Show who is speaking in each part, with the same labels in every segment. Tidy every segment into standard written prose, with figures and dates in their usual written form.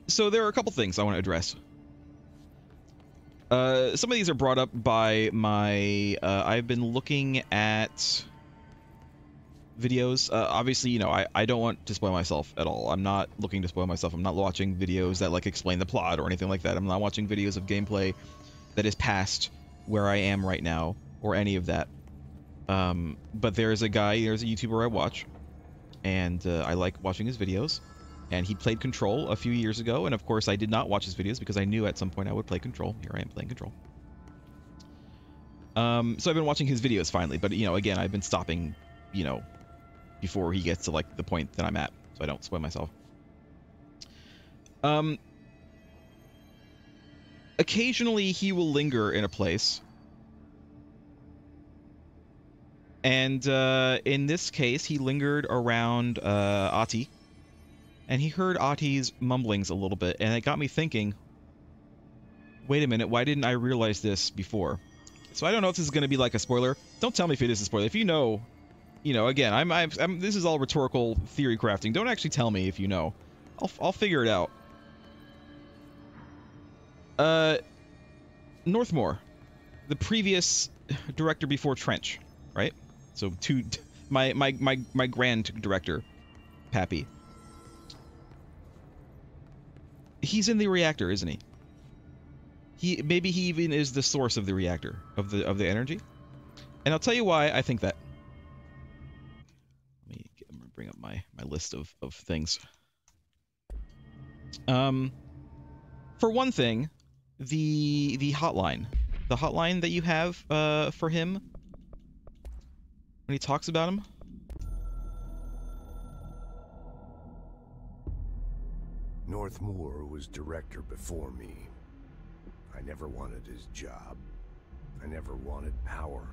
Speaker 1: So there are a couple things I want to address. Some of these are brought up by my, I've been looking at videos. Obviously, you know, I don't want to spoil myself at all. I'm not looking to spoil myself. I'm not watching videos that, like, explain the plot or anything like that. I'm not watching videos of gameplay that is past where I am right now, or any of that. But there's a YouTuber I watch, and I like watching his videos. And he played Control a few years ago, and of course I did not watch his videos because I knew at some point I would play Control. Here I am playing Control. So I've been watching his videos finally, but, you know, again, I've been stopping, you know, before he gets to, like, the point that I'm at, so I don't spoil myself. Occasionally he will linger in a place. And in this case, he lingered around Ahti. And he heard Ahti's mumblings a little bit, and it got me thinking, wait a minute, why didn't I realize this before? So I don't know if this is going to be like a spoiler. Don't tell me if it is a spoiler. If you know, again, this is all rhetorical theory crafting. Don't actually tell me if you know. I'll figure it out. Northmore, the previous director before Trench, right? So my grand director, Pappy. He's in the reactor, isn't he? Maybe he even is the source of the reactor, of the energy. And I'll tell you why I think that. I'm gonna bring up my list of things. For one thing, the hotline that you have for him when he talks about him.
Speaker 2: Northmore was director before me. I never wanted his job. I never wanted power.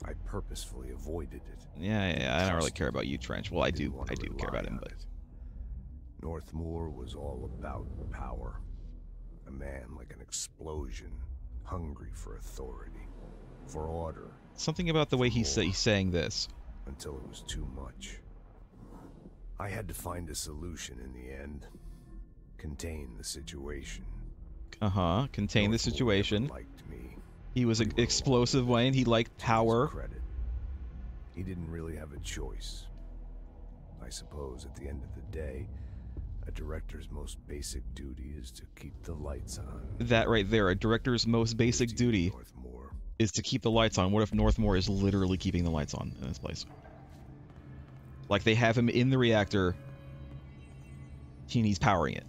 Speaker 2: I purposefully avoided it.
Speaker 1: Yeah, I don't really care about you, Trench. Well, I do care about him, but...
Speaker 2: Northmore was all about power. A man like an explosion, hungry for authority, for order.
Speaker 1: Something about the way he's saying this.
Speaker 2: Until it was too much. I had to find a solution in the end. Contain the situation.
Speaker 1: Contain the situation.
Speaker 2: Liked me.
Speaker 1: He was an explosive Wayne. He liked power.
Speaker 2: Credit. He didn't really have a choice. I suppose at the end of the day, a director's most basic duty is to keep the lights on.
Speaker 1: That right there, a director's most basic duty is to keep the lights on. What if Northmore is literally keeping the lights on in this place? Like, they have him in the reactor, and he's powering it.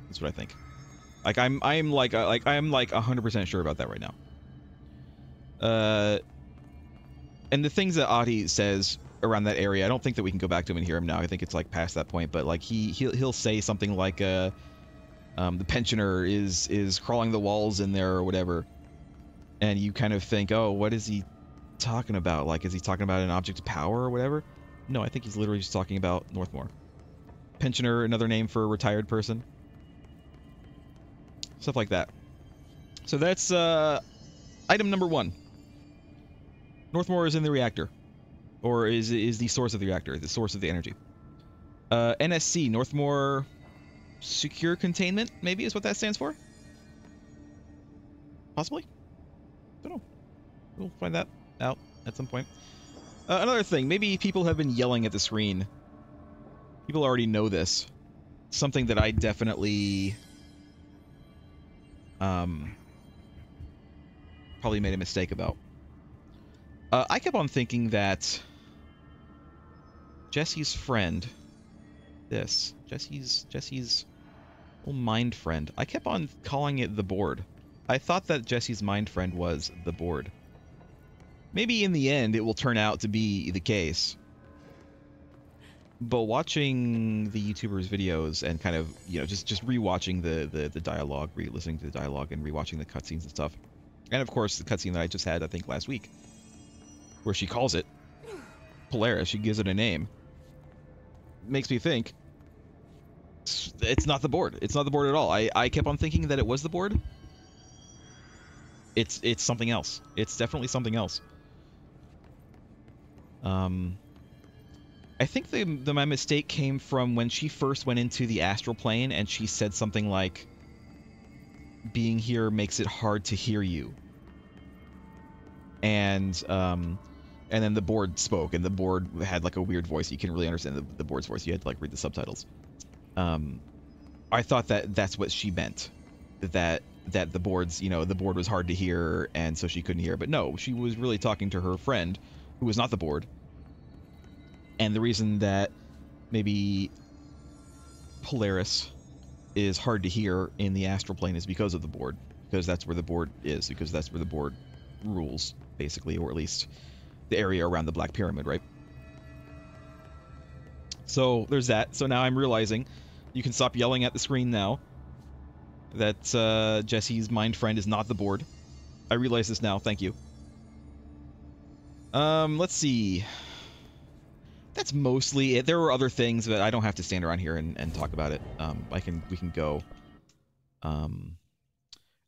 Speaker 1: That's what I think. Like, I'm like 100% sure about that right now. And the things that Ahti says around that area, I don't think that we can go back to him and hear him now. I think it's like past that point. But like he'll say something like, the pensioner is crawling the walls in there or whatever, and you kind of think, oh, what is he talking about? Like, is he talking about an object of power or whatever? No, I think he's literally just talking about Northmore. Pensioner, another name for a retired person. Stuff like that. So that's item number 1. Northmore is in the reactor. Or is the source of the reactor, the source of the energy. NSC, Northmore Secure Containment, maybe is what that stands for? Possibly? Don't know. We'll find that out at some point. Another thing, maybe people have been yelling at the screen. People already know this. Something that I definitely probably made a mistake about. I kept on thinking that Jesse's friend, Jesse's little mind friend, I kept on calling it the board. I thought that Jesse's mind friend was the board. Maybe in the end it will turn out to be the case. But watching the YouTuber's videos and kind of, you know, just rewatching the dialogue, listening to the dialogue and rewatching the cutscenes and stuff. And of course the cutscene that I just had, I think last week, where she calls it Polaris, she gives it a name, makes me think it's not the board. It's not the board at all. I kept on thinking that it was the board. It's something else. It's definitely something else. I think my mistake came from when she first went into the astral plane and she said something like, being here makes it hard to hear you. And then the board spoke, and the board had like a weird voice. You couldn't really understand the board's voice. You had to like read the subtitles. I thought that that's what she meant, that the board's, you know, the board was hard to hear, and so she couldn't hear. But no, she was really talking to her friend, who was not the board. And the reason that maybe Polaris is hard to hear in the astral plane is because of the board, because that's where the board is, because that's where the board rules, basically, or at least the area around the Black Pyramid, right? So there's that. So now I'm realizing you can stop yelling at the screen now that Jesse's mind friend is not the board. I realize this now. Thank you. Let's see. That's mostly it. There were other things, but I don't have to stand around here and talk about it. We can go.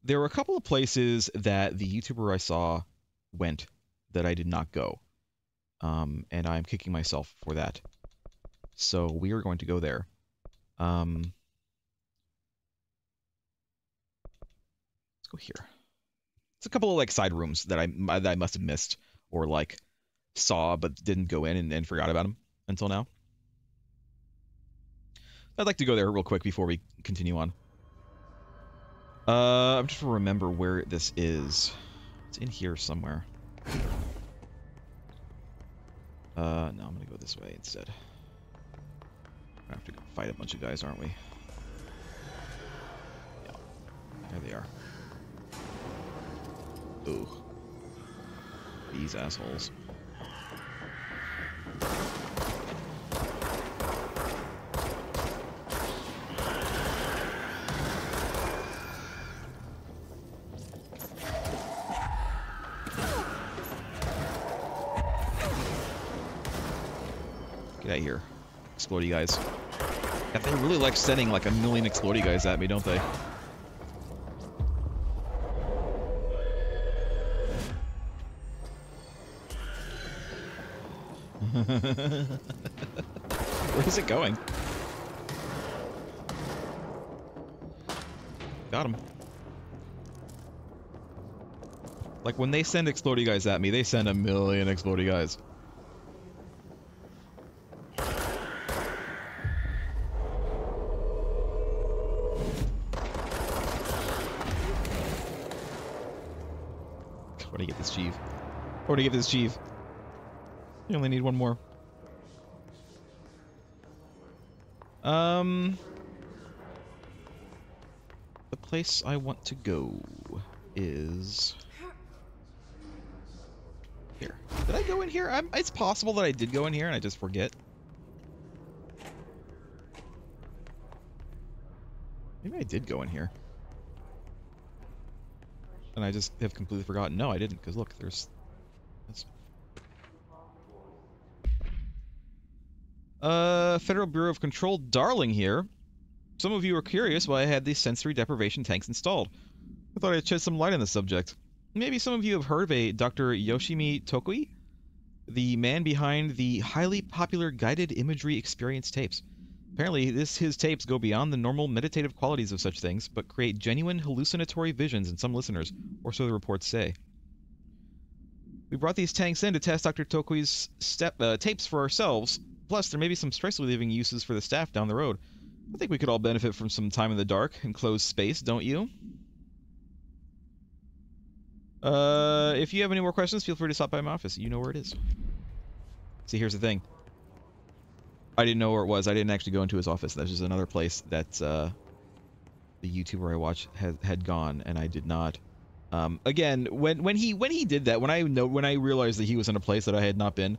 Speaker 1: There were a couple of places that the YouTuber I saw went that I did not go. And I'm kicking myself for that. So we are going to go there. Let's go here. It's a couple of like side rooms that I must have missed or like saw but didn't go in and forgot about them until now. I'd like to go there real quick before we continue on. I'm just trying to remember where this is. It's in here somewhere. No, I'm gonna go this way instead. I have to go fight a bunch of guys, aren't we? Yeah. There they are. Ooh. These assholes. Get out of here. Explodey guys. Yeah, they really like sending like a million explodey guys at me, don't they? Where is it going? Got him. Like when they send explodey guys at me, they send a million explodey guys. I want to get this chief. I want to get this chief. You only need one more. The place I want to go is here. Did I go in here? It's possible that I did go in here and I just forget. Maybe I did go in here. And I just have completely forgotten. No, I didn't, because look, there's... Federal Bureau of Control Darling here. Some of you are curious why I had these sensory deprivation tanks installed. I thought I'd shed some light on the subject. Maybe some of you have heard of a Dr. Yoshimi Tokui, the man behind the highly popular guided imagery experience tapes. Apparently, his tapes go beyond the normal meditative qualities of such things, but create genuine hallucinatory visions in some listeners, or so the reports say. We brought these tanks in to test Dr. Tokui's tapes for ourselves. Plus, there may be some stress-relieving uses for the staff down the road. I think we could all benefit from some time in the dark, enclosed space, don't you? If you have any more questions, feel free to stop by my office. You know where it is. See, here's the thing. I didn't know where it was. I didn't actually go into his office. That's just another place that the YouTuber I watched had gone, and I did not. Again, when he did that, when I realized that he was in a place that I had not been,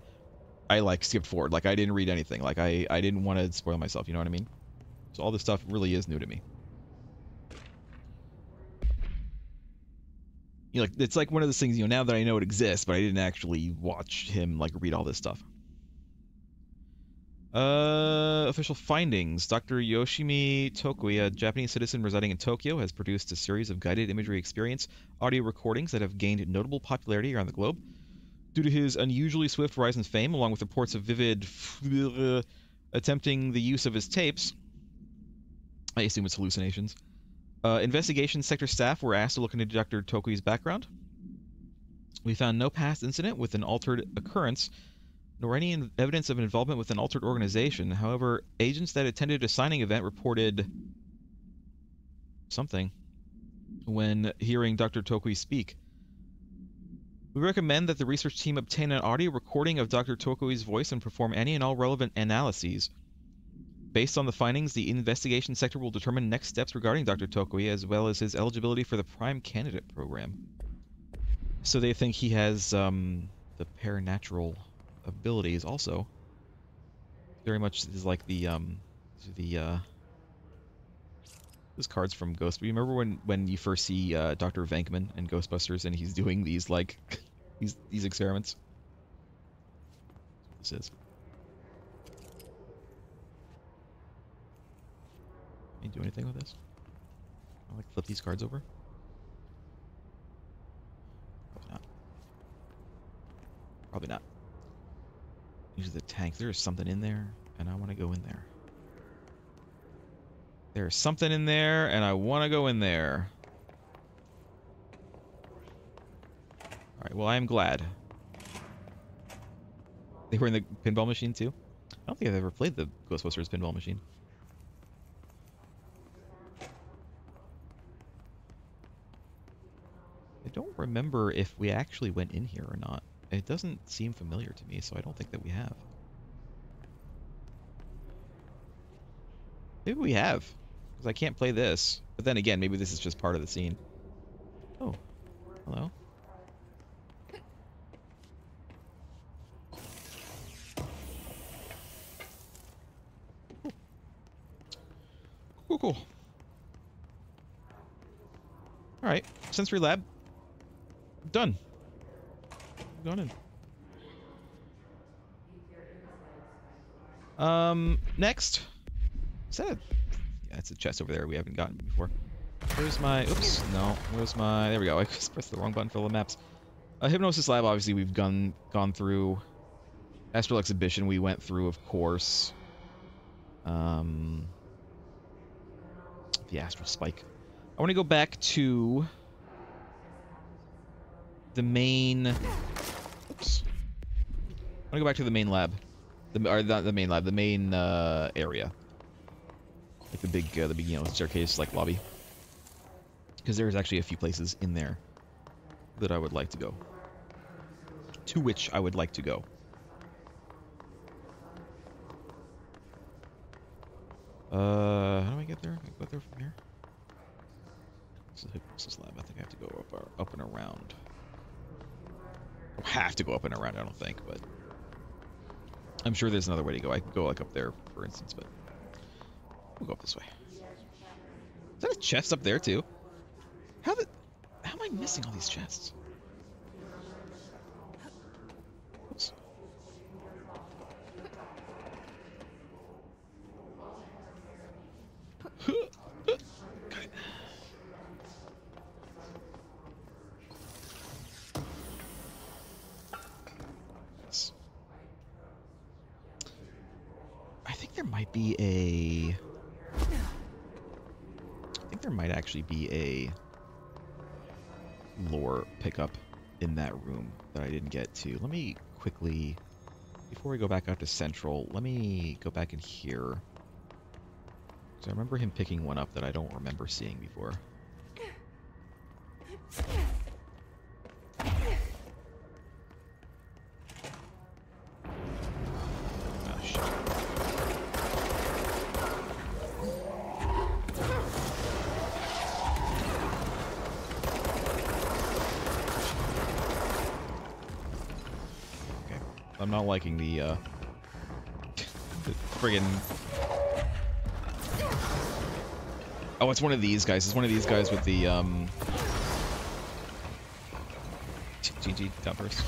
Speaker 1: I like skipped forward. Like I didn't read anything. Like I didn't want to spoil myself. You know what I mean? So all this stuff really is new to me. You know, like it's like one of those things. You know, now that I know it exists, but I didn't actually watch him like read all this stuff. Official findings. Dr. Yoshimi Tokui, a Japanese citizen residing in Tokyo, has produced a series of guided imagery experience audio recordings that have gained notable popularity around the globe. Due to his unusually swift rise in fame, along with reports of Vivid attempting the use of his tapes, I assume it's hallucinations, investigation sector staff were asked to look into Dr. Tokui's background. We found no past incident with an altered occurrence, nor any evidence of involvement with an altered organization. However, agents that attended a signing event reported something when hearing Dr. Tokui speak. We recommend that the research team obtain an audio recording of Dr. Tokui's voice and perform any and all relevant analyses. Based on the findings, the investigation sector will determine next steps regarding Dr. Tokui, as well as his eligibility for the Prime Candidate program. So they think he has the paranatural abilities also. Very much is like the those cards from Ghost. You remember when you first see Dr. Venkman in Ghostbusters and he's doing these like these experiments? That's what this is. Can you do anything with this? Can I like flip these cards over? Probably not. Probably not. Use the tank. There is something in there, and I want to go in there. There's something in there, and I want to go in there. Alright, well, I am glad. They were in the pinball machine, too? I don't think I've ever played the Ghostbusters pinball machine. I don't remember if we actually went in here or not. It doesn't seem familiar to me, so I don't think that we have. Maybe we have. Because I can't play this. But then again, maybe this is just part of the scene. Oh. Hello. Cool, cool. Alright. Sensory lab. Done. Going in. Next. Is that a... Yeah, it's a chest over there we haven't gotten before. Where's my... Oops. No. Where's my... There we go. I just pressed the wrong button for all the maps. Hypnosis Lab, obviously, we've gone through. Astral Exhibition, we went through, of course. The Astral Spike. I want to go back to... the main... Oops. I want to go back to the main lab. Or not the main lab, the main area. Like the big, you know, staircase, like, lobby. Because there's actually a few places in there that I would like to go. To which I would like to go. How do I get there? Can I go there from here? This is a Hypnosis Lab. I think I have to go up and around. I have to go up and around, I don't think, but... I'm sure there's another way to go. I could go, like, up there, for instance, but... We'll go up this way. Is that a chest up there, too? How am I missing all these chests? Oops. Got it. Yes. I think there might be a... I think there might actually be a lore pickup in that room that I didn't get to. Let me quickly, before we go back out to Central, let me go back in here. So I remember him picking one up that I don't remember seeing before. Oh, shit. I'm not liking the friggin... Oh, it's one of these guys. It's one of these guys with the, GG, down first.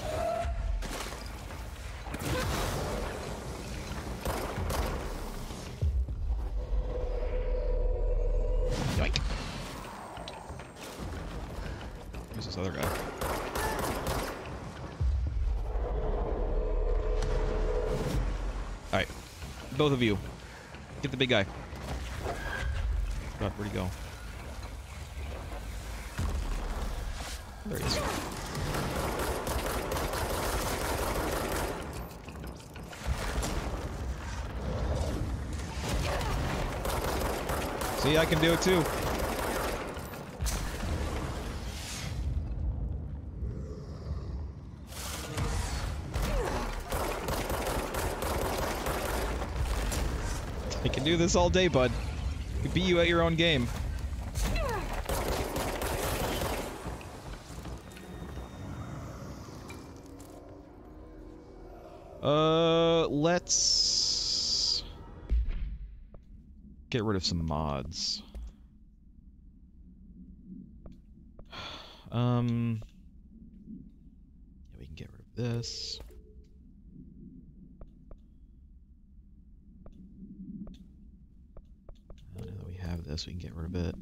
Speaker 1: Yoink. Who's this other guy? both of you. Get the big guy. God, where'd he go? There he is. See, I can do it too. I can do this all day, bud. I can beat you at your own game. Let's get rid of some mods. Yeah, we can get rid of this. Now that we have this, we can get rid of it.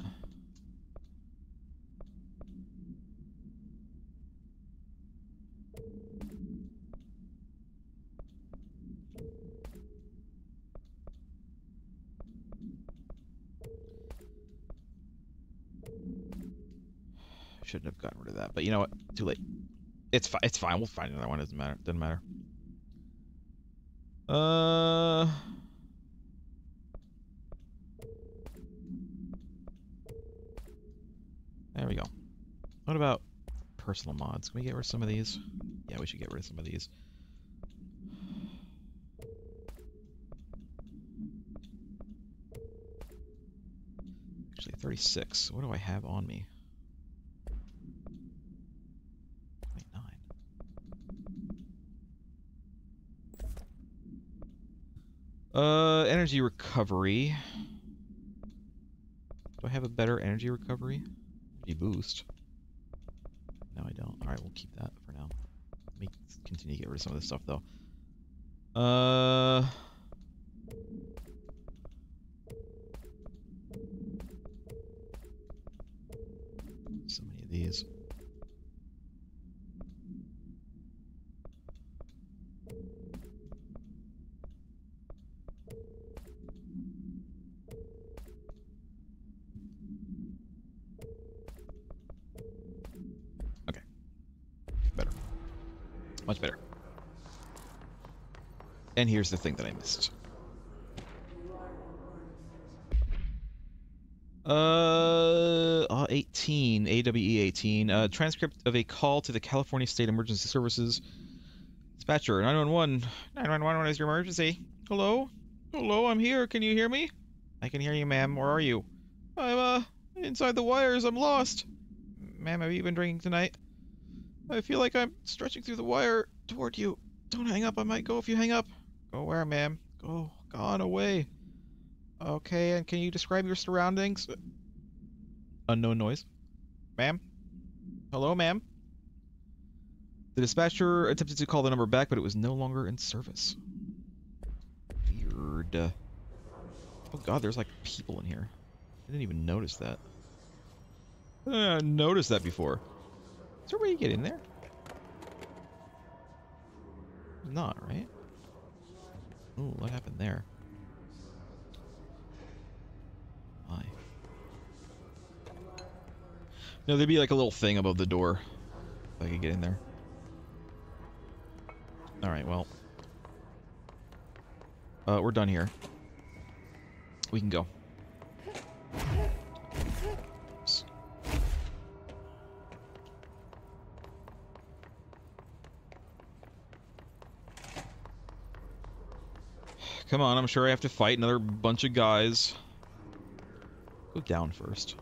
Speaker 1: Shouldn't have gotten rid of that, but you know what? Too late. It's fine. It's fine. We'll find another one. Doesn't matter. Doesn't matter. There we go. What about personal mods? Can we get rid of some of these? Yeah, we should get rid of some of these. Actually, 36. What do I have on me? 29. Energy recovery. Do I have a better energy recovery? Energy boost. No, I don't. Alright, we'll keep that for now. Let me continue to get rid of some of this stuff, though. So many of these. Much better. And here's the thing that I missed. 18, AWE 18. Transcript of a call to the California State Emergency Services. Dispatcher, 911. 911, what is your emergency? Hello? Hello, I'm here. Can you hear me? I can hear you, ma'am. Where are you? I'm, inside the wires. I'm lost. Ma'am, have you been drinking tonight? I feel like I'm stretching through the wire toward you. Don't hang up. I might go if you hang up. Go where, ma'am? Go. Gone away. Okay, and can you describe your surroundings? Unknown noise. Ma'am? Hello, ma'am? The dispatcher attempted to call the number back, but it was no longer in service. Weird. Oh god, there's like people in here. I didn't even notice that. I didn't notice that before. Is there a way to get in there? Not, right? Ooh, what happened there? Why? No, there'd be like a little thing above the door. If I could get in there. Alright, well. We're done here. We can go. Oops. Come on, I'm sure I have to fight another bunch of guys. Go down first.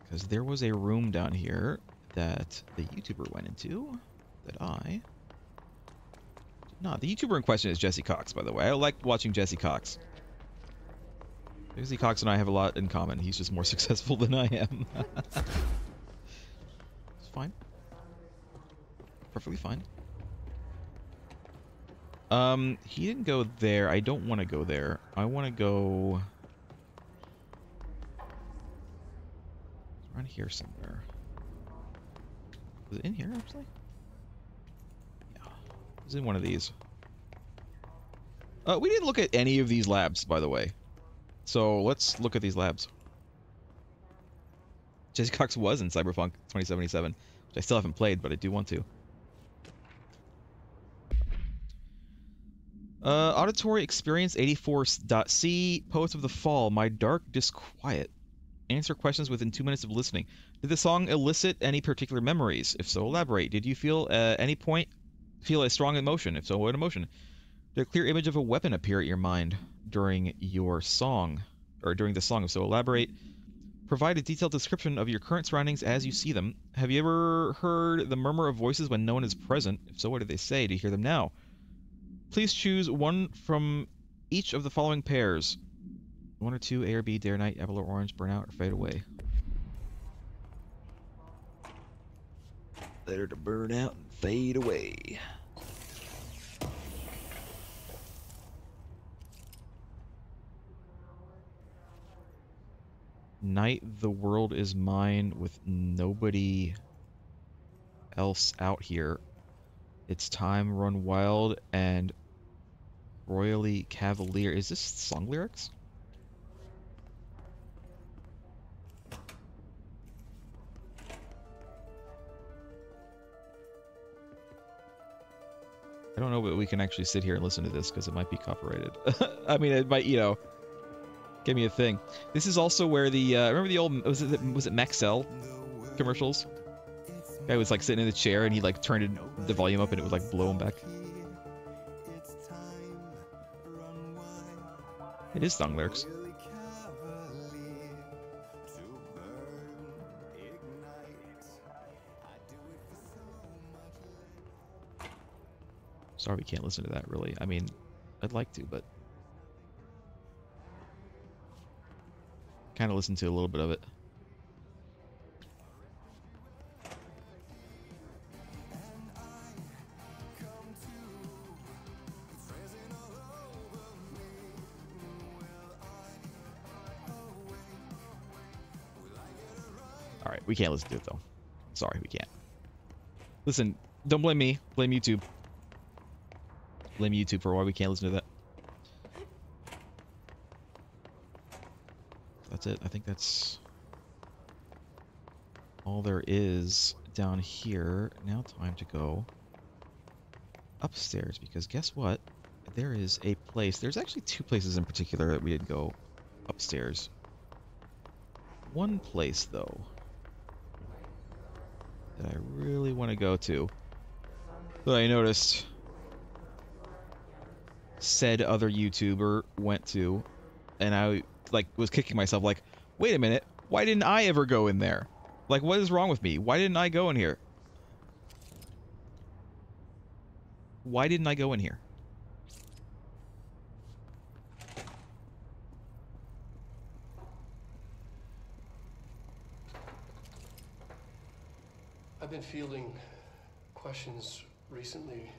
Speaker 1: Because there was a room down here that the YouTuber went into that I did not. The YouTuber in question is Jesse Cox, by the way. I like watching Jesse Cox. Jesse Cox and I have a lot in common. He's just more successful than I am. It's fine. Perfectly fine. He didn't go there. I don't want to go there. I want to go around here somewhere. Was it in here, actually? It's in one of these. We didn't look at any of these labs, by the way. So let's look at these labs. Jesse Cox was in Cyberpunk 2077, which I still haven't played, but I do want to. Auditory Experience 84.c, Poets of the Fall, My Dark Disquiet. Answer questions within 2 minutes of listening. Did the song elicit any particular memories? If so, elaborate. Did you feel at any point feel a strong emotion? If so, what emotion? Did a clear image of a weapon appear at your mind during your song? Or during the song? If so, elaborate. Provide a detailed description of your current surroundings as you see them. Have you ever heard the murmur of voices when no one is present? If so, what did they say? Do you hear them now? Please choose one from each of the following pairs. 1 or 2, A or B, day or night, apple or orange, burn out or fade away. Better to burn out and fade away. Night, the world is mine with nobody else out here. It's time, run wild and royally cavalier. Is this song lyrics? I don't know, but we can actually sit here and listen to this because it might be copyrighted. I mean, it might, you know, give me a thing. This is also where the remember the old was it Maxell commercials? Guy was like sitting in the chair and he like turned the volume up and it would like blow him back. It is song lyrics. Sorry we can't listen to that, really. I mean, I'd like to, but... kind of listen to a little bit of it. Alright, we can't listen to it, though. Sorry, we can't. Listen, don't blame me. Blame YouTube. Blame YouTube for why we can't listen to that. That's it. I think that's all there is down here. Now time to go upstairs, because guess what? There is a place. There's actually two places in particular that we didn't go upstairs. One place, though, that I really want to go to, that I noticed said other YouTuber went to, and I like was kicking myself like, wait a minute, why didn't I ever go in there? Like, what is wrong with me? Why didn't I go in here? Why didn't I go in here?
Speaker 3: I've been fielding questions recently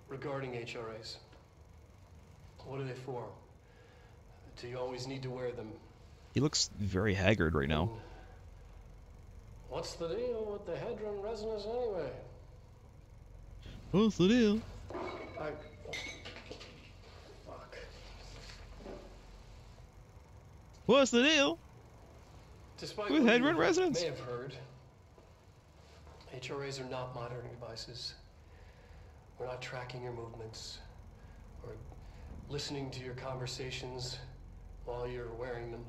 Speaker 3: regarding HRAs. What are they for? Do you always need to wear them?
Speaker 1: He looks very haggard right now.
Speaker 3: What's the deal with the hedron resonance anyway?
Speaker 1: What's the deal?
Speaker 3: Fuck.
Speaker 1: What's the deal?
Speaker 3: Despite
Speaker 1: with
Speaker 3: what
Speaker 1: hedron
Speaker 3: you
Speaker 1: resonance?
Speaker 3: may have heard, HRAs are not monitoring devices. We're not tracking your movements or listening to your conversations while you're wearing them.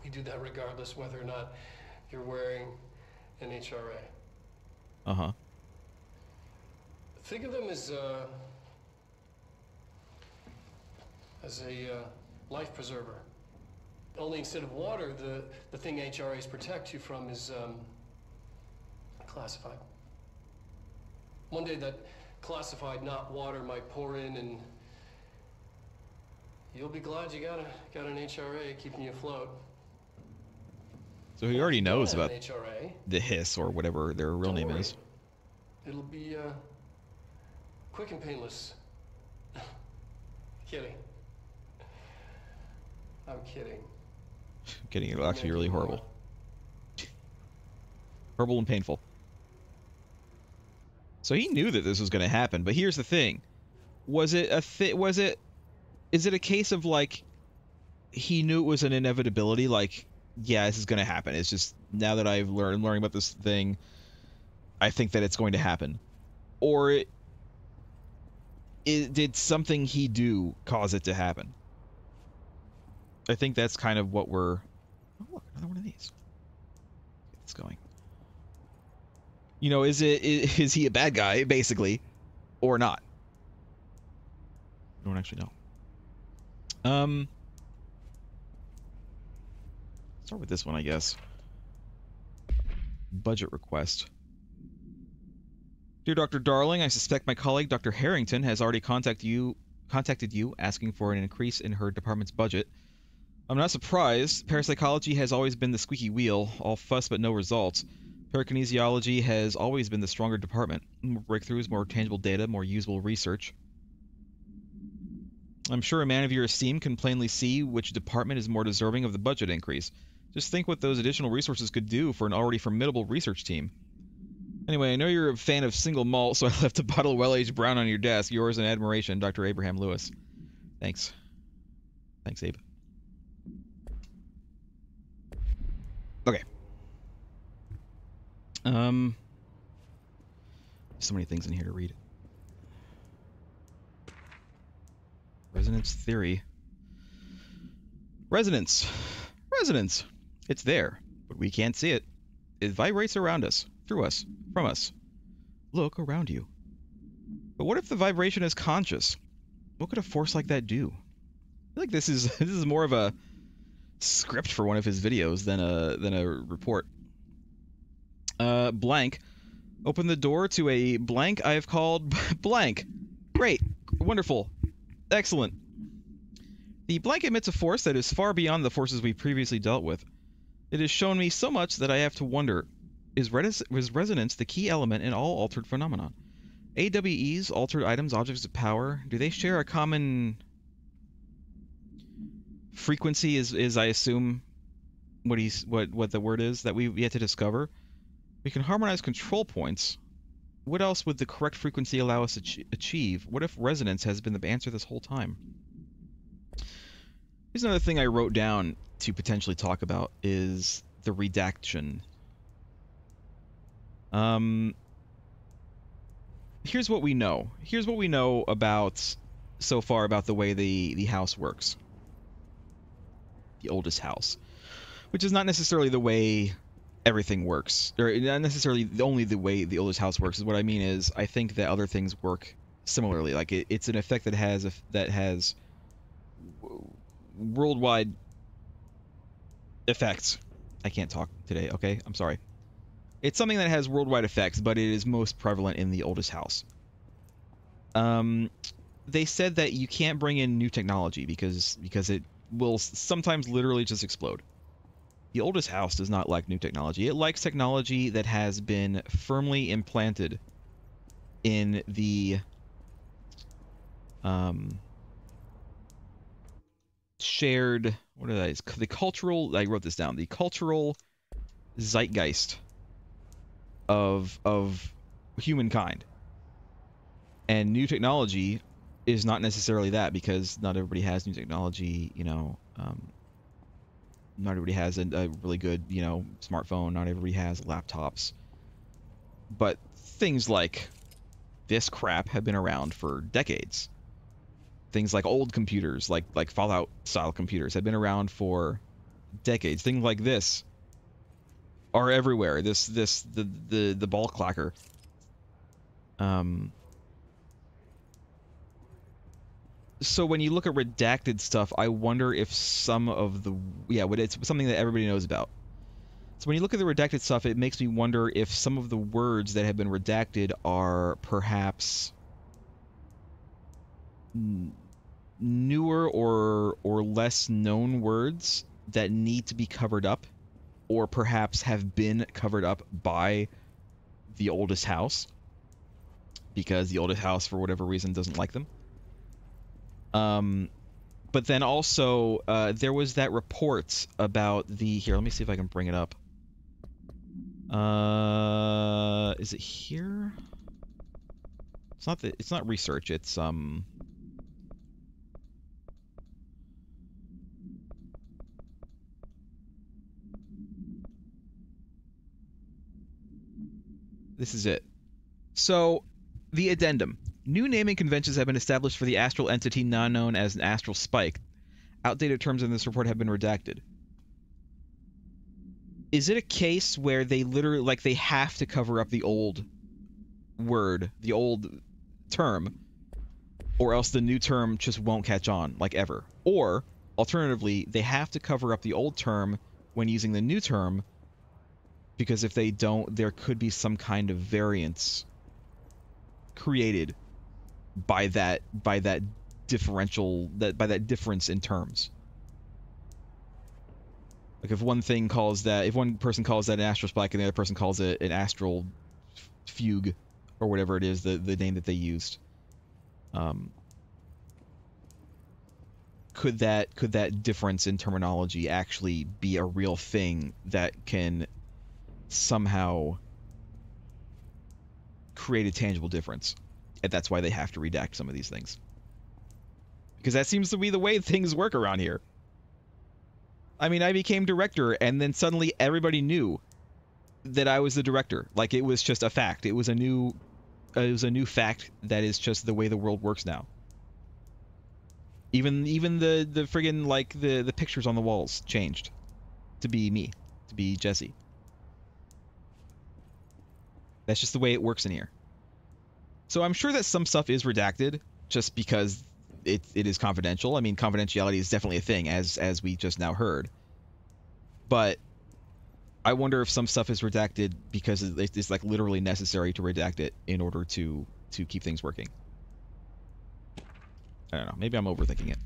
Speaker 3: We do that regardless whether or not you're wearing an HRA.
Speaker 1: Uh-huh.
Speaker 3: Think of them as a life preserver. Only instead of water, the thing HRAs protect you from is classified. One day that classified, not water, might pour in, and you'll be glad you got an HRA keeping you afloat.
Speaker 1: So he already knows about
Speaker 3: an HRA,
Speaker 1: the hiss or whatever their real name is.
Speaker 3: It'll be quick and painless. Kidding. I'm kidding.
Speaker 1: Kidding, it'll actually be really horrible. Horrible and painful. So he knew that this was going to happen. But here's the thing: is it a case of like he knew it was an inevitability? Like, yeah, this is going to happen. It's just now that I've learning about this thing, I think that it's going to happen. Or did something he do cause it to happen? I think that's kind of what we're... Oh, look, another one of these. It's going. You know, is he a bad guy, basically, or not? I don't actually know. Start with this one, I guess. Budget request. Dear Dr. Darling, I suspect my colleague, Dr. Harrington, has already contacted you asking for an increase in her department's budget. I'm not surprised. Parapsychology has always been the squeaky wheel, all fuss but no results. Parakinesiology has always been the stronger department. More breakthroughs, more tangible data, more usable research. I'm sure a man of your esteem can plainly see which department is more deserving of the budget increase. Just think what those additional resources could do for an already formidable research team. Anyway, I know you're a fan of single malt, so I left a bottle of well-aged brown on your desk. Yours in admiration, Dr. Abraham Lewis. Thanks. Thanks, Abe. Okay. So many things in here to read. Resonance theory. Resonance. Resonance. It's there, but we can't see it. It vibrates around us, through us, from us. Look around you. But what if the vibration is conscious? What could a force like that do? I feel like this is more of a script for one of his videos than a report. Blank. Open the door to a blank I have called blank. Great. Wonderful. Excellent. The blank emits a force that is far beyond the forces we previously dealt with. It has shown me so much that I have to wonder, is resonance the key element in all altered phenomena? AWEs, altered items, objects of power, do they share a common frequency is I assume what the word is that we've yet to discover? We can harmonize control points. What else would the correct frequency allow us to achieve? What if resonance has been the answer this whole time? Here's another thing I wrote down to potentially talk about is the redaction. Here's what we know. Here's what we know about so far about the way the house works. The oldest house, which is not necessarily the way everything works, or not necessarily only the way the oldest house works. What I mean is, I think that other things work similarly. Like it's an effect that has worldwide effects. I can't talk today. Okay, I'm sorry. It's something that has worldwide effects, but it is most prevalent in the oldest house. They said that you can't bring in new technology because it will sometimes literally just explode. The oldest house does not like new technology. It likes technology that has been firmly implanted in the shared, the cultural, I wrote this down, the cultural zeitgeist of humankind. And new technology is not necessarily that, because not everybody has new technology, you know. Not everybody has a really good, you know, smartphone. Not everybody has laptops. But things like this crap have been around for decades. Things like old computers, like Fallout style computers, have been around for decades. Things like this are everywhere. The ball clacker. So when you look at redacted stuff, I wonder if some of the... Yeah, it's something that everybody knows about. So when you look at the redacted stuff, it makes me wonder if some of the words that have been redacted are perhaps newer or less known words that need to be covered up, or perhaps have been covered up by the oldest house, because the oldest house, for whatever reason, doesn't like them. But then also, there was that report about the... Here, let me see if I can bring it up. Is it here? It's not research, it's this is it. So, the addendum. New naming conventions have been established for the astral entity now known as an astral spike. Outdated terms in this report have been redacted. Is it a case where they literally, like, they have to cover up the old word, the old term, or else the new term just won't catch on, like, ever? Or, alternatively, they have to cover up the old term when using the new term, because if they don't, there could be some kind of variance created by that differential, by that difference in terms. Like if one person calls that an astral spike and the other person calls it an astral fugue, or whatever it is, the name that they used, could that difference in terminology actually be a real thing that can somehow create a tangible difference? And that's why they have to redact some of these things, because that seems to be the way things work around here. I mean, I became director, and then suddenly everybody knew that I was the director. Like, it was just a fact. It was a new fact that is just the way the world works now. Even the friggin', like, the pictures on the walls changed to be me, to be Jesse. That's just the way it works in here. So I'm sure that some stuff is redacted just because it is confidential. I mean, confidentiality is definitely a thing, as we just now heard. But I wonder if some stuff is redacted because it's like literally necessary to redact it in order to keep things working. I don't know. Maybe I'm overthinking it.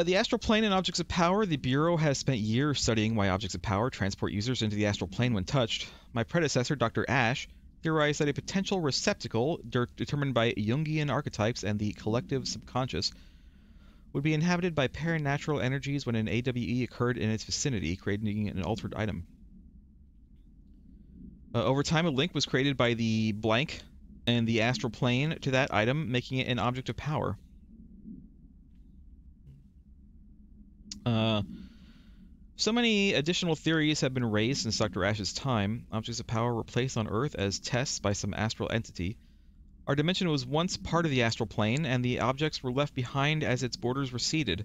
Speaker 1: The astral plane and objects of power. The Bureau has spent years studying why objects of power transport users into the astral plane when touched. My predecessor, Dr. Ash, theorized that a potential receptacle determined by Jungian archetypes and the collective subconscious would be inhabited by paranatural energies when an AWE occurred in its vicinity, creating an altered item. Over time, a link was created by the blank and the astral plane to that item, making it an object of power. So many additional theories have been raised since Dr. Ash's time. Objects of power were placed on Earth as tests by some astral entity. Our dimension was once part of the astral plane, and the objects were left behind as its borders receded.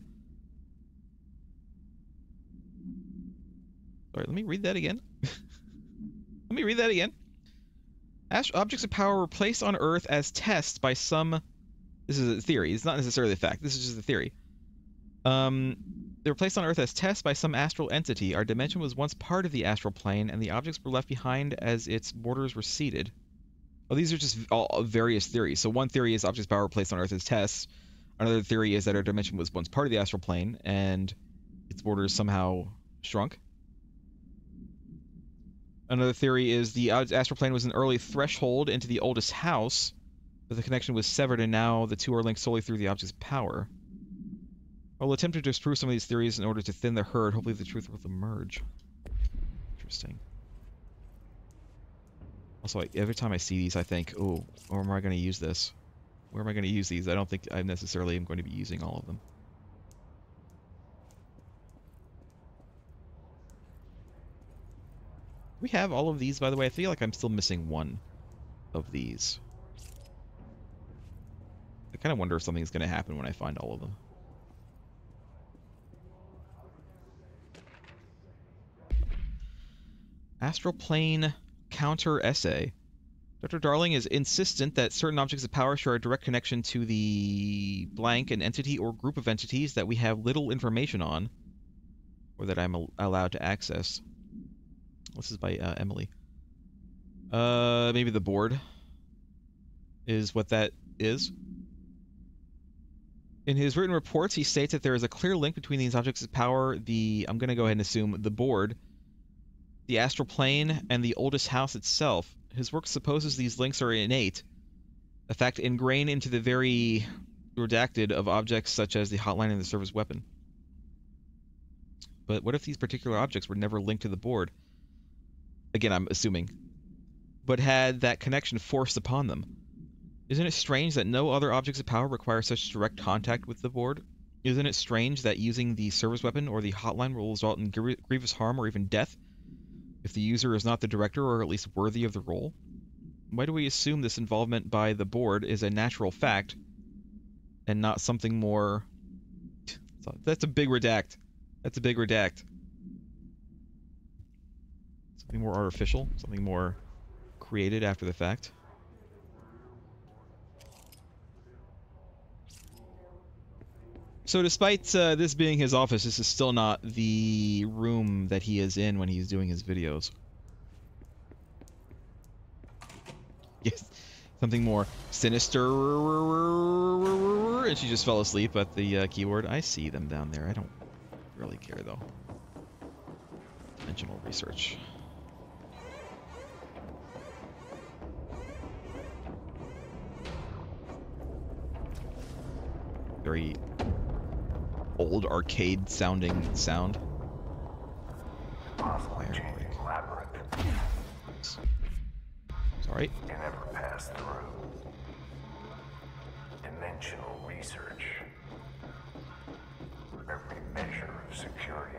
Speaker 1: Sorry, let me read that again. Let me read that again. Objects of power were placed on Earth as tests by some... This is a theory. It's not necessarily a fact. This is just a theory. They were placed on Earth as tests by some astral entity. Our dimension was once part of the astral plane, and the objects were left behind as its borders receded. Oh, these are just all various theories. So one theory is objects of power were placed on Earth as tests. Another theory is that our dimension was once part of the astral plane, and its borders somehow shrunk. Another theory is the astral plane was an early threshold into the oldest house, but the connection was severed, and now the two are linked solely through the object's power. I will attempt to disprove some of these theories in order to thin the herd. Hopefully the truth will emerge. Interesting. Also, every time I see these, I think, oh, where am I going to use this? Where am I going to use these? I don't think I necessarily am going to be using all of them. We have all of these, by the way. I feel like I'm still missing one of these. I kind of wonder if something's going to happen when I find all of them. Astral Plane Counter Essay. Dr. Darling is insistent that certain objects of power share a direct connection to the blank, an entity or group of entities that we have little information on, or that I'm allowed to access. This is by Emily. Maybe the board is what that is. In his written reports, he states that there is a clear link between these objects of power, I'm going to go ahead and assume the board, the astral plane, and the oldest house itself. His work supposes these links are innate, a fact ingrained into the very redacted of objects such as the hotline and the service weapon. But what if these particular objects were never linked to the board? Again, I'm assuming. but had that connection forced upon them. Isn't it strange that no other objects of power require such direct contact with the board? Isn't it strange that using the service weapon or the hotline will result in grievous harm or even death if the user is not the director or at least worthy of the role? Why do we assume this involvement by the board is a natural fact and not something more... That's a big redact. That's a big redact. Something more artificial? Something more created after the fact? So despite this being his office, this is still not the room that he is in when he's doing his videos. Yes, something more sinister. And she just fell asleep at the keyboard. I see them down there. I don't really care, though. Dimensional research. Very old arcade sounding sound. Sorry.
Speaker 2: You never pass through. Dimensional research. Every measure of security.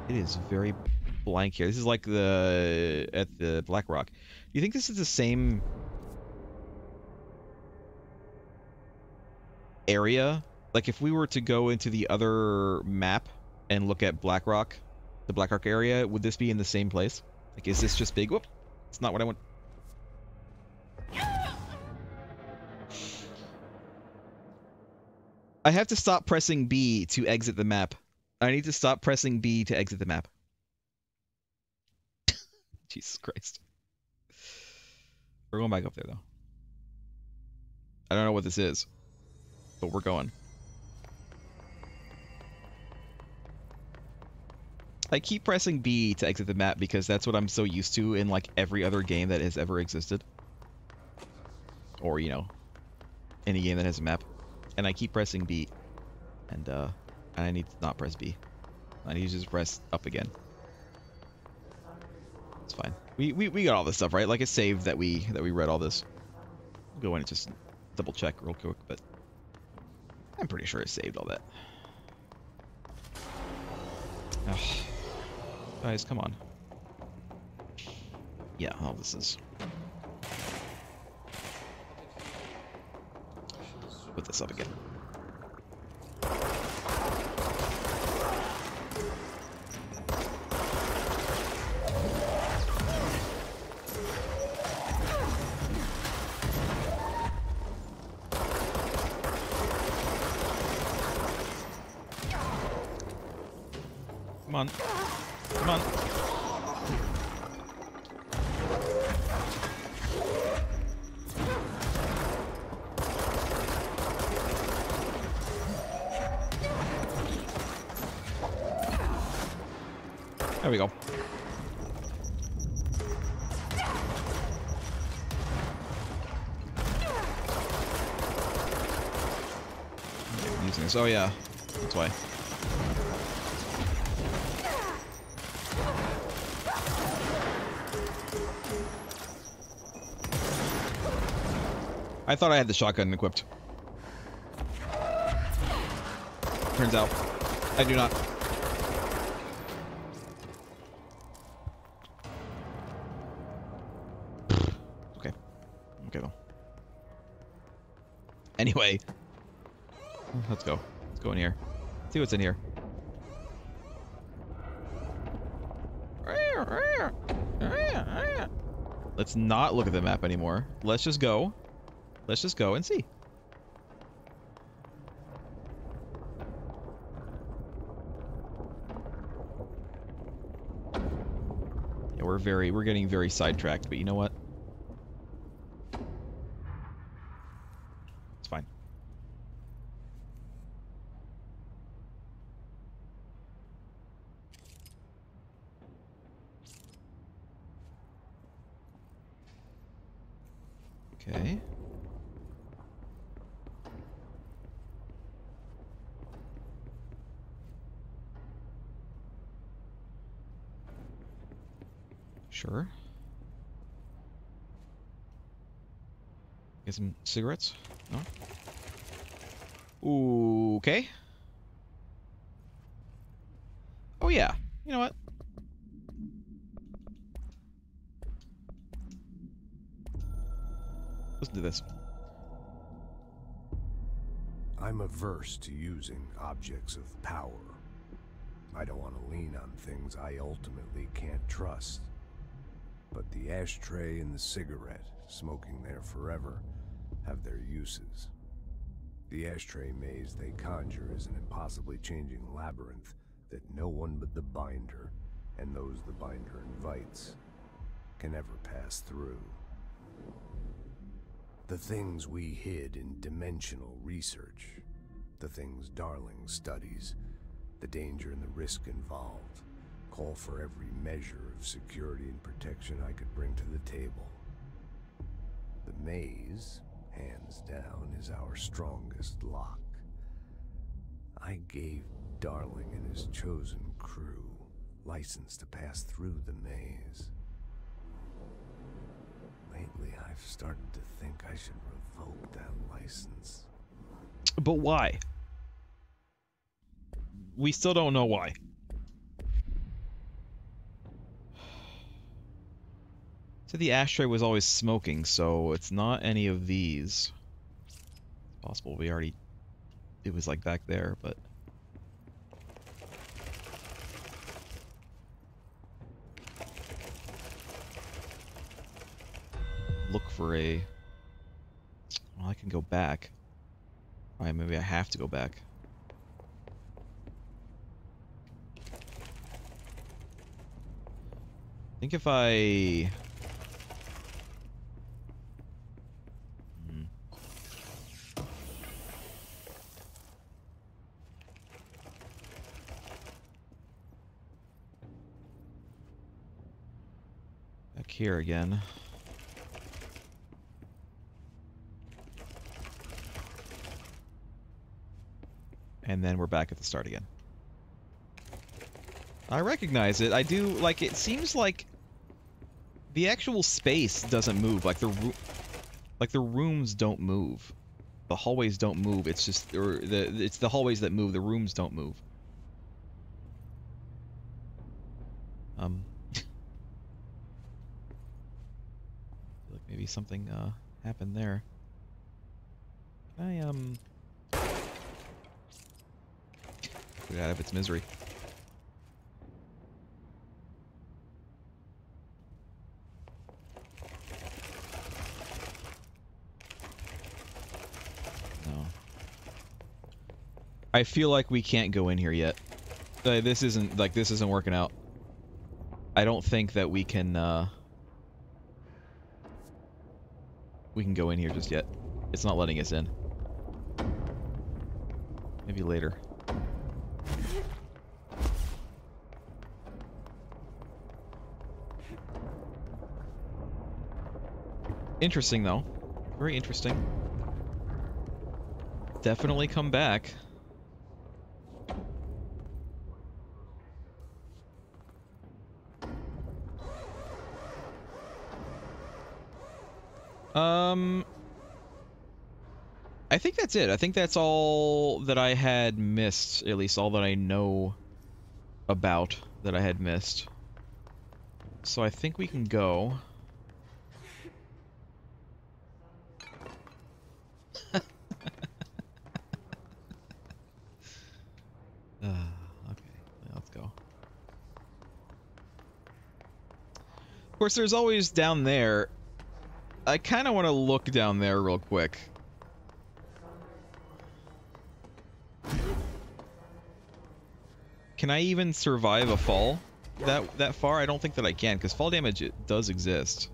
Speaker 1: It is very blank here. This is like at the Black Rock. Do you think this is the same area? Like if we were to go into the other map and look at Black Rock, the Black Rock area, would this be in the same place? Like is this just big? Whoop! It's not what I want. I have to stop pressing B to exit the map. I need to stop pressing B to exit the map. Jesus Christ. We're going back up there, though. I don't know what this is, but we're going. I keep pressing B to exit the map because that's what I'm so used to in, like, every other game that has ever existed. Or, you know, any game that has a map. And I keep pressing B. And I need to not press B. I need to just press up again. It's fine. We got all this stuff, right? Like, it's saved that we read all this. Go in and just double check real quick, but I'm pretty sure it saved all that. Ugh. Guys, come on. Yeah, all this is. Put this up again. Come on. Come on. There we go. Using this. Oh yeah, that's why. I thought I had the shotgun equipped. Turns out, I do not. Okay. Okay, though. Anyway. Let's go. Let's go in here. See what's in here. Let's not look at the map anymore. Let's just go. Let's just go and see. Yeah, we're getting very sidetracked, but you know what? It's fine. Okay. Sure. Get some cigarettes? No? Ooh, okay. Oh yeah. You know what? Let's do this.
Speaker 2: I'm averse to using objects of power. I don't want to lean on things I ultimately can't trust. But the ashtray and the cigarette, smoking there forever, have their uses. The ashtray maze they conjure is an impossibly changing labyrinth that no one but the binder, and those the binder invites, can ever pass through. The things we hid in dimensional research, the things Darling studies, the danger and the risk involved, call for every measure of security and protection I could bring to the table. The maze, hands down, is our strongest lock. I gave Darling and his chosen crew license to pass through the maze. Lately, I've started to think I should revoke that license.
Speaker 1: But why? We still don't know why. So the ashtray was always smoking, so it's not any of these. It's possible we already... It was like back there, but... Look for a... Well, I can go back. Alright, maybe I have to go back. I think if I... Back here again. And then we're back at the start again. I recognize it. I do, like, it seems like the actual space doesn't move. Like the rooms don't move. The hallways don't move. It's just, it's the hallways that move. The rooms don't move. I feel like maybe something happened there. Can I get out of its misery? No. I feel like we can't go in here yet. This isn't working out. I don't think that we can go in here just yet. It's not letting us in. Maybe later. Interesting, though. Very interesting. Definitely come back. I think that's it. I think that's all that I had missed, at least all that I know about that I had missed. So I think we can go. Okay, let's go. Of course, there's always down there. I kind of want to look down there real quick. Can I even survive a fall that far? I don't think that I can, because fall damage does exist.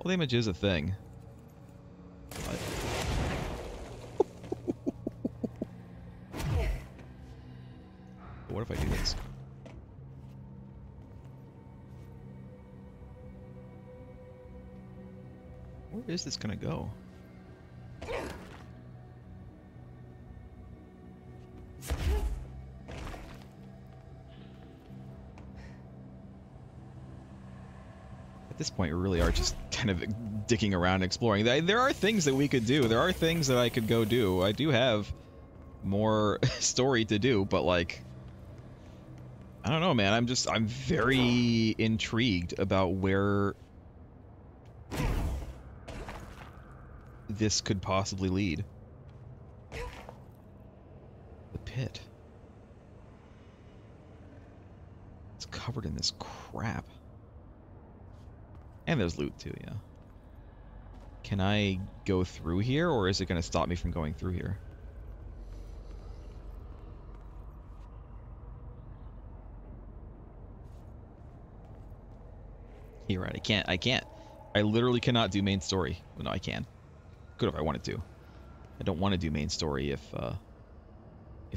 Speaker 1: Fall damage is a thing. But... What if I do this? Where is this gonna go? this point, we really are just kind of dicking around, exploring. There are things that we could do. There are things that I could go do. I do have more story to do, but like, I don't know, man. I'm very intrigued about where this could possibly lead. The pit. It's covered in this crap. And there's loot too, yeah. Can I go through here, or is it going to stop me from going through here? You're right, I can't. I literally cannot do main story. Well, no, I can. Could if I wanted to. I don't want to do main story if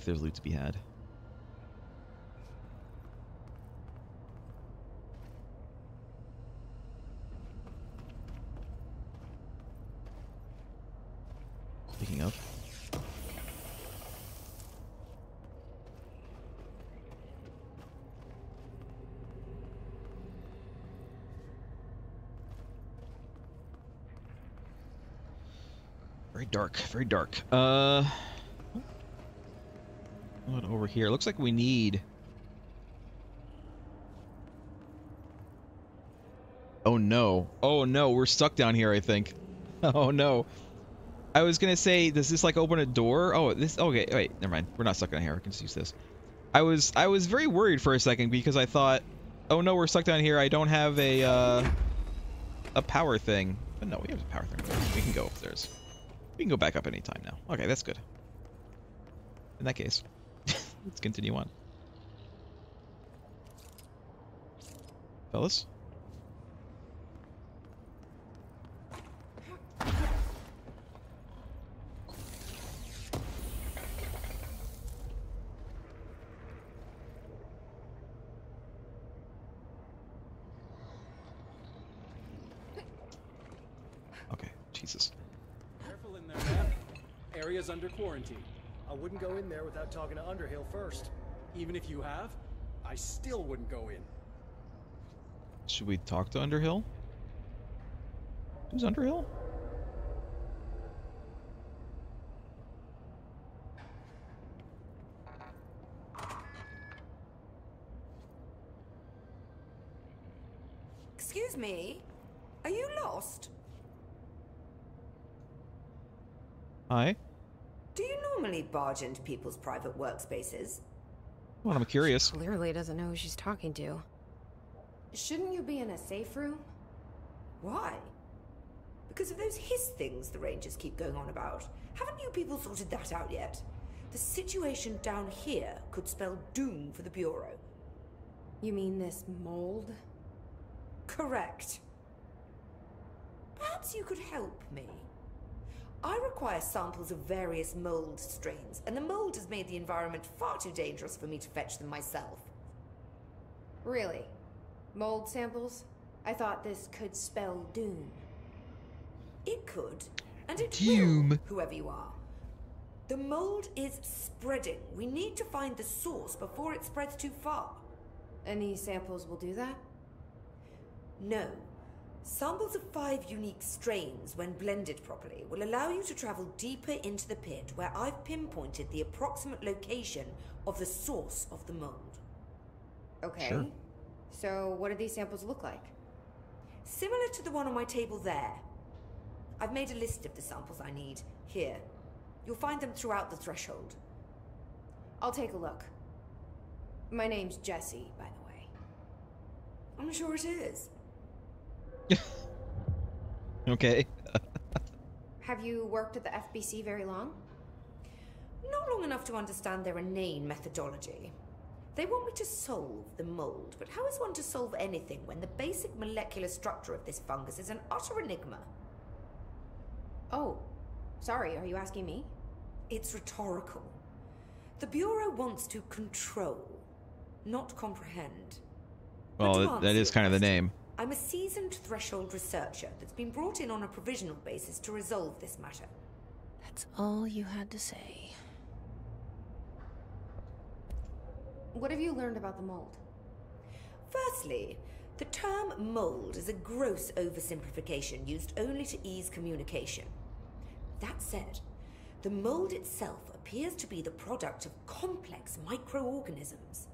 Speaker 1: there's loot to be had. Speaking of. Very dark, very dark. What over here? Looks like we need... Oh no. Oh no, we're stuck down here, I think. Oh no. I was gonna say, does this like open a door? Oh, this, okay, wait, never mind. We're not stuck down here, I can just use this. I was very worried for a second because I thought, oh no, we're stuck down here, I don't have a power thing. But no, we have a power thing. We can go upstairs. We can go back up anytime now. Okay, that's good. In that case, let's continue on. Fellas? Okay, Jesus.
Speaker 4: Careful in there, man. Area's under quarantine.
Speaker 5: I wouldn't go in there without talking to Underhill first.
Speaker 4: Even if you have, I still wouldn't go in.
Speaker 1: Should we talk to Underhill? Who's Underhill?
Speaker 6: Excuse me? Are you lost?
Speaker 1: Hi.
Speaker 6: Do you normally barge into people's private workspaces?
Speaker 1: Well, I'm curious.
Speaker 7: Clearly doesn't know who she's talking to.
Speaker 8: Shouldn't you be in a safe room?
Speaker 6: Why? Because of those hiss things the Rangers keep going on about. Haven't you people sorted that out yet? The situation down here could spell doom for the Bureau.
Speaker 8: You mean this mold?
Speaker 6: Correct. Perhaps you could help me. I require samples of various mold strains, and the mold has made the environment far too dangerous for me to fetch them myself.
Speaker 8: Really? Mold samples? I thought this could spell doom.
Speaker 6: It could, and it
Speaker 1: Doom.
Speaker 6: will, whoever you are. The mold is spreading. We need to find the source before it spreads too far.
Speaker 8: Any samples will do that?
Speaker 6: No. Samples of 5 unique strains, when blended properly, will allow you to travel deeper into the pit, where I've pinpointed the approximate location of the source of the mold.
Speaker 8: Okay.
Speaker 1: Sure.
Speaker 8: So what do these samples look like?
Speaker 6: Similar to the one on my table there. I've made a list of the samples I need. Here. You'll find them throughout the threshold.
Speaker 8: I'll take a look. My name's Jessie, by the way.
Speaker 6: I'm sure it is.
Speaker 1: Okay.
Speaker 8: Have you worked at the FBC very long?
Speaker 6: Not long enough to understand their inane methodology. They want me to solve the mold, but how is one to solve anything when the basic molecular structure of this fungus is an utter enigma?
Speaker 8: Oh, sorry, are you asking me?
Speaker 6: It's rhetorical. The Bureau wants to control, not comprehend. But to
Speaker 1: Well, that
Speaker 6: answer
Speaker 1: is
Speaker 6: your
Speaker 1: kind of the
Speaker 6: question,
Speaker 1: name.
Speaker 6: I'm a seasoned threshold researcher that's been brought in on a provisional basis to resolve this matter.
Speaker 7: That's all you had to say.
Speaker 8: What have you learned about the mold?
Speaker 6: Firstly, The term mold is a gross oversimplification used only to ease communication. That said, the mold itself appears to be the product of complex microorganisms.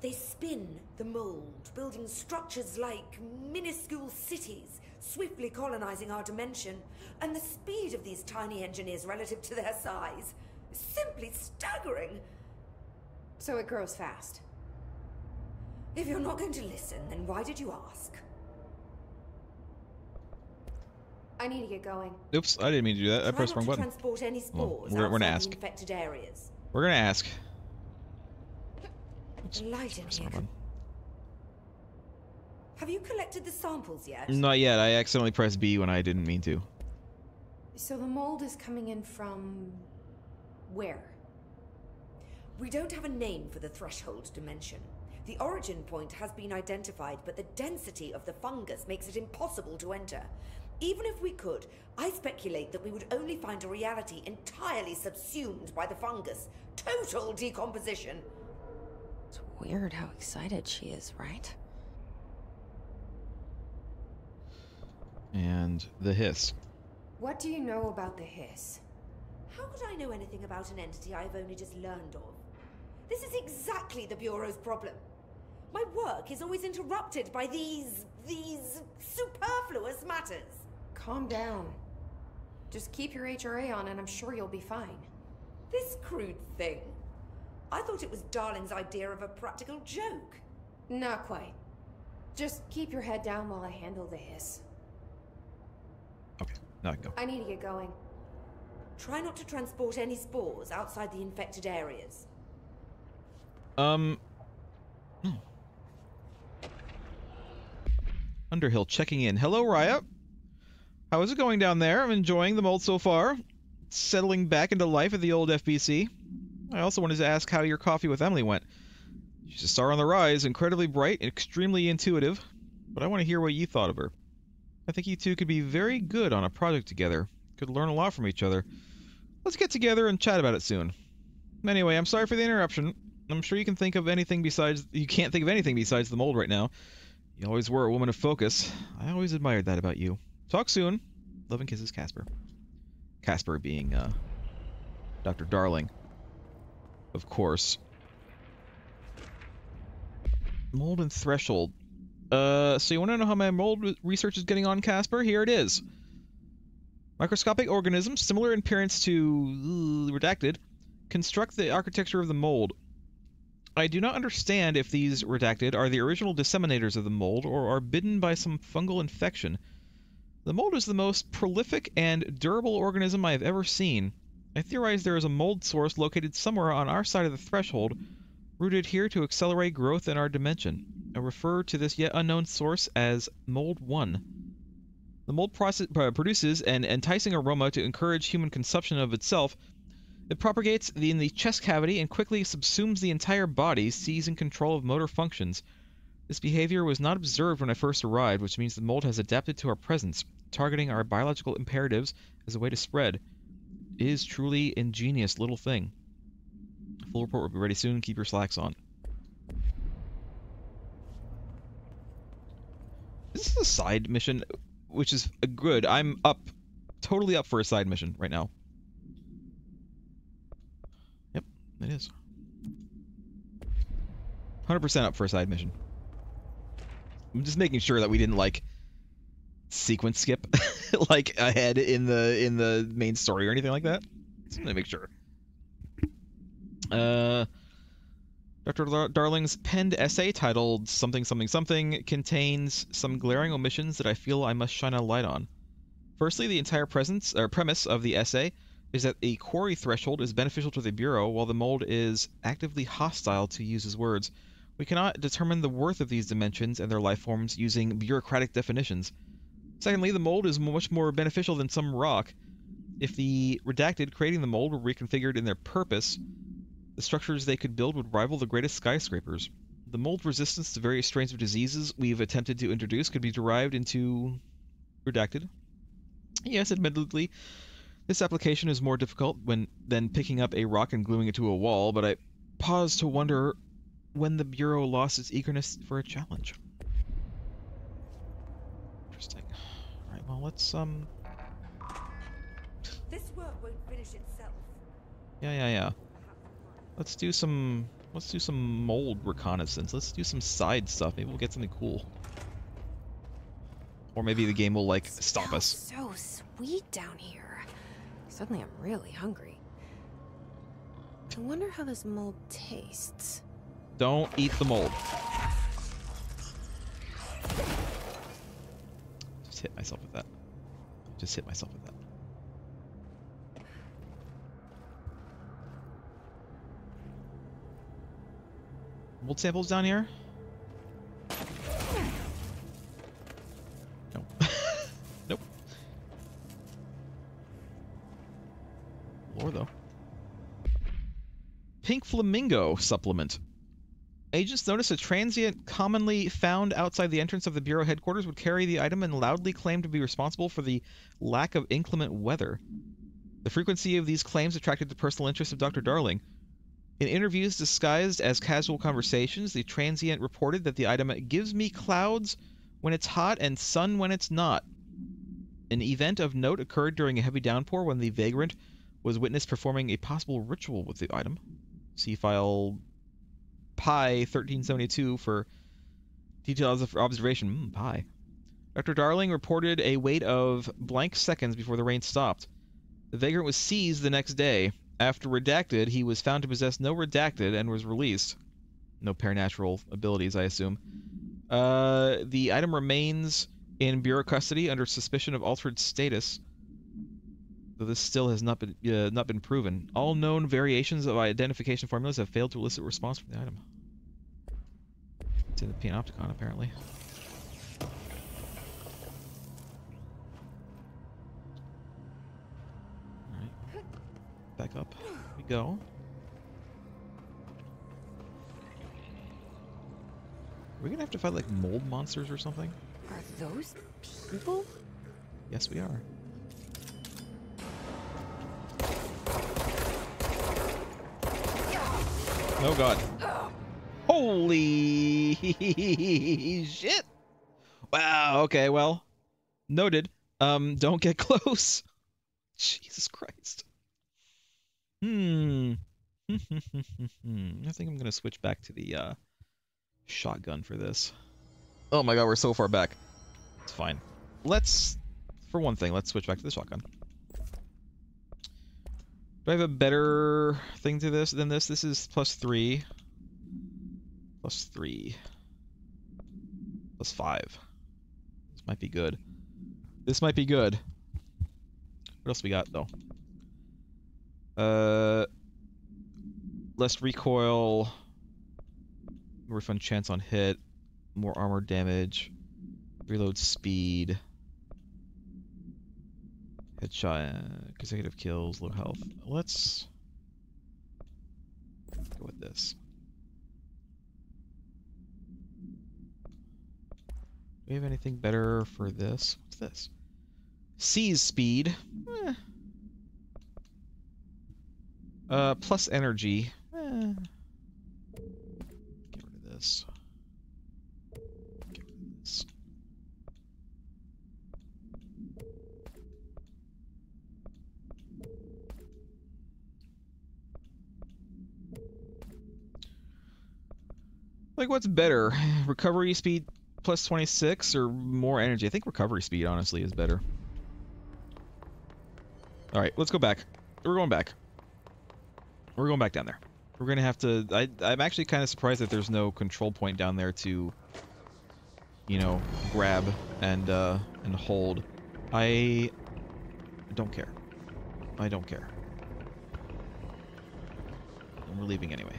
Speaker 6: They spin the mold, building structures like minuscule cities, swiftly colonizing our dimension, and the speed of these tiny engineers relative to their size is simply staggering.
Speaker 8: So it grows fast.
Speaker 6: If you're not going to listen, then why did you ask?
Speaker 8: I need to get going.
Speaker 1: Oops, I didn't mean to do that. I pressed the wrong button.
Speaker 6: Transport any spores
Speaker 1: we're gonna
Speaker 6: outside
Speaker 1: ask.
Speaker 6: the infected areas.
Speaker 1: We're gonna ask.
Speaker 6: The light in here. Have you collected the samples yet?
Speaker 1: Not yet. I accidentally pressed B when I didn't mean to.
Speaker 8: So the mold is coming in from... where?
Speaker 6: We don't have a name for the threshold dimension. The origin point has been identified, but the density of the fungus makes it impossible to enter. Even if we could, I speculate that we would only find a reality entirely subsumed by the fungus. Total decomposition.
Speaker 7: It's weird how excited she is, right?
Speaker 1: And the hiss.
Speaker 8: What do you know about the hiss?
Speaker 6: How could I know anything about an entity I've only just learned of? This is exactly the Bureau's problem. My work is always interrupted by these superfluous matters.
Speaker 8: Calm down. Just keep your HRA on and I'm sure you'll be fine.
Speaker 6: This crude thing. I thought it was Darling's idea of a practical joke.
Speaker 8: Not quite. Just keep your head down while I handle the hiss.
Speaker 1: Okay, now I can go.
Speaker 8: I need to get going.
Speaker 6: Try not to transport any spores outside the infected areas.
Speaker 1: Underhill checking in. Hello, Raya. How is it going down there? I'm enjoying the mold so far. Settling back into life at the old FBC. I also wanted to ask how your coffee with Emily went. She's a star on the rise, incredibly bright and extremely intuitive. But I want to hear what you thought of her. I think you two could be very good on a project together. Could learn a lot from each other. Let's get together and chat about it soon. Anyway, I'm sorry for the interruption. I'm sure you can think of anything besides... You can't think of anything besides the mold right now. You always were a woman of focus. I always admired that about you. Talk soon. Love and kisses, Casper. Casper being, Dr. Darling. Of course. Mold and threshold. So you want to know how my mold research is getting on, Casper? Here it is. Microscopic organisms, similar in appearance to redacted, construct the architecture of the mold. I do not understand if these redacted are the original disseminators of the mold or are bitten by some fungal infection. The mold is the most prolific and durable organism I have ever seen. I theorize there is a mold source located somewhere on our side of the threshold, rooted here to accelerate growth in our dimension. I refer to this yet unknown source as Mold 1. The mold produces an enticing aroma to encourage human consumption of itself. It propagates in the chest cavity and quickly subsumes the entire body, seizing control of motor functions. This behavior was not observed when I first arrived, which means the mold has adapted to our presence, targeting our biological imperatives as a way to spread. It is truly ingenious little thing. Full report will be ready soon. Keep your slacks on. This is a side mission, which is good. I'm totally up for a side mission right now. Yep, it is. 100% up for a side mission. I'm just making sure that we didn't, like, sequence skip, like, ahead in the main story or anything like that. Just gonna make sure. Dr. Darling's penned essay titled Something Something Something contains some glaring omissions that I feel I must shine a light on. Firstly, the entire premise of the essay is that a quarry threshold is beneficial to the Bureau, while the mold is actively hostile, to use his words. We cannot determine the worth of these dimensions and their life forms using bureaucratic definitions. Secondly, the mold is much more beneficial than some rock. If the redacted creating the mold were reconfigured in their purpose, the structures they could build would rival the greatest skyscrapers. The mold resistance to various strains of diseases we've attempted to introduce could be derived into redacted. Yes, admittedly, this application is more difficult than picking up a rock and gluing it to a wall, but I pause to wonder when the Bureau lost its eagerness for a challenge. Well, let's
Speaker 6: This work won't finish itself.
Speaker 1: Yeah. Let's do some mold reconnaissance. Let's do some side stuff. Maybe we'll get something cool. Or maybe the game will like stop us.
Speaker 7: So sweet down here. Suddenly I'm really hungry. I wonder how this mold tastes.
Speaker 1: Don't eat the mold. Just hit myself with that. Just hit myself with that. Mold samples down here? No. Nope. Lore though. Pink flamingo supplement. Agents noticed a transient commonly found outside the entrance of the Bureau headquarters would carry the item and loudly claim to be responsible for the lack of inclement weather. The frequency of these claims attracted the personal interest of Dr. Darling. In interviews disguised as casual conversations, the transient reported that the item gives me clouds when it's hot and sun when it's not. An event of note occurred during a heavy downpour when the vagrant was witnessed performing a possible ritual with the item. See file Pi 1372 for details of observation. Pi. Dr. Darling reported a wait of blank seconds before the rain stopped. The vagrant was seized the next day. After redacted, he was found to possess no redacted and was released. No paranatural abilities, I assume. The item remains in Bureau custody under suspicion of altered status, though this still has not been proven. All known variations of identification formulas have failed to elicit a response from the item. It's in the Panopticon, apparently. Alright. Back up. Here we go. Are we gonna have to fight, like, mold monsters or something?
Speaker 7: Are those people?
Speaker 1: Yes, we are. Oh god. Holy shit! Wow, okay, well. Noted. Don't get close. Jesus Christ. I think I'm gonna switch back to the shotgun for this. Oh my god, we're so far back. It's fine. For one thing, let's switch back to the shotgun. Do I have a better thing to this than this? This is +3. +3. +5. This might be good. This might be good. What else we got, though? Less recoil. Refund chance on hit. More armor damage. Reload speed. Headshot, consecutive kills, low health. Let's go with this. Do we have anything better for this? What's this? Seize speed. Plus energy. Get rid of this. Get rid of this. Like, what's better? Recovery speed plus 26 or more energy? I think recovery speed, honestly, is better. Alright, let's go back. We're going back. We're going back down there. We're going to have to... I'm actually kind of surprised that there's no control point down there to, you know, grab and hold. I don't care. I don't care. And we're leaving anyway.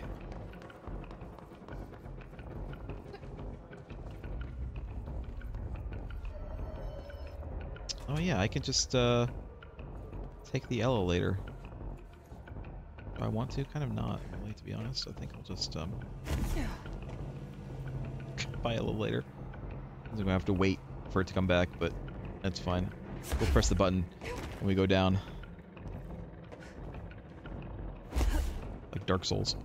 Speaker 1: Oh yeah, I can just take the elevator. Do I want to? Kind of not, really, to be honest. I think I'll just buy a little later. I'm gonna have to wait for it to come back, but that's fine. We'll press the button when we go down. Like Dark Souls.